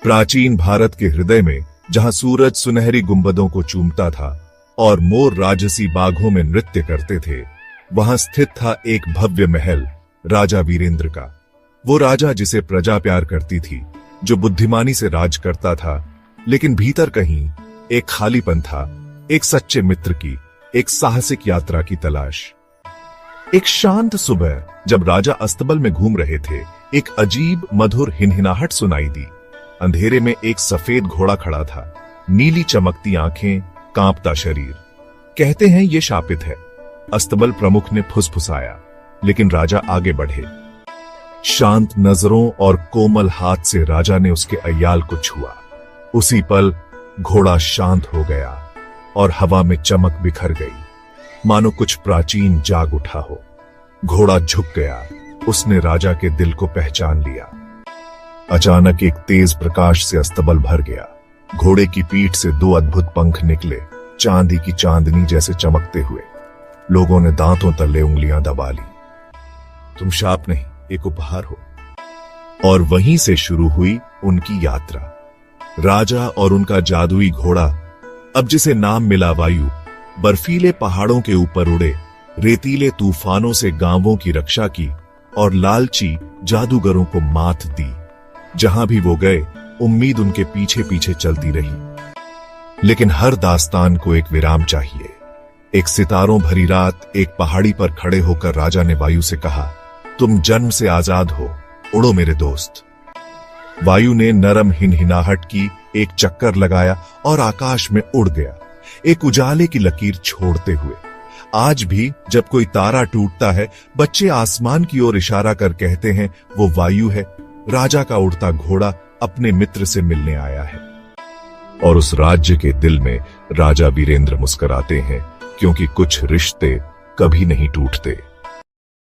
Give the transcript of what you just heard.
प्राचीन भारत के हृदय में, जहां सूरज सुनहरी गुंबदों को चूमता था और मोर राजसी बागों में नृत्य करते थे, वहां स्थित था एक भव्य महल, राजा वीरेंद्र का। वो राजा जिसे प्रजा प्यार करती थी, जो बुद्धिमानी से राज करता था, लेकिन भीतर कहीं एक खालीपन था, एक सच्चे मित्र की, एक साहसिक यात्रा की तलाश। एक शांत सुबह जब राजा अस्तबल में घूम रहे थे, एक अजीब मधुर हिनहिनाहट सुनाई दी। अंधेरे में एक सफेद घोड़ा खड़ा था, नीली चमकती आंखें, कांपता शरीर। कहते हैं ये शापित है, अस्तबल प्रमुख ने फुसफुसाया, लेकिन राजा आगे बढ़े। शांत नजरों और कोमल हाथ से राजा ने उसके अय्याल को छुआ। उसी पल घोड़ा शांत हो गया और हवा में चमक बिखर गई, मानो कुछ प्राचीन जाग उठा हो। घोड़ा झुक गया, उसने राजा के दिल को पहचान लिया। अचानक एक तेज प्रकाश से अस्तबल भर गया। घोड़े की पीठ से दो अद्भुत पंख निकले, चांदी की चांदनी जैसे चमकते हुए। लोगों ने दांतों तले उंगलियां दबा ली। तुम शाप नहीं, एक उपहार हो। और वहीं से शुरू हुई उनकी यात्रा। राजा और उनका जादुई घोड़ा, अब जिसे नाम मिला वायु, बर्फीले पहाड़ों के ऊपर उड़े, रेतीले तूफानों से गांवों की रक्षा की और लालची जादूगरों को मात दी। जहां भी वो गए, उम्मीद उनके पीछे पीछे चलती रही। लेकिन हर दास्तान को एक विराम चाहिए। एक सितारों भरी रात, एक पहाड़ी पर खड़े होकर राजा ने वायु से कहा, तुम जन्म से आजाद हो, उड़ो मेरे दोस्त। वायु ने नरम हिनहिनाहट की, एक चक्कर लगाया और आकाश में उड़ गया, एक उजाले की लकीर छोड़ते हुए। आज भी जब कोई तारा टूटता है, बच्चे आसमान की ओर इशारा कर कहते हैं, वो वायु है। राजा का उड़ता घोड़ा अपने मित्र से मिलने आया है। और उस राज्य के दिल में राजा वीरेंद्र मुस्कुराते हैं, क्योंकि कुछ रिश्ते कभी नहीं टूटते।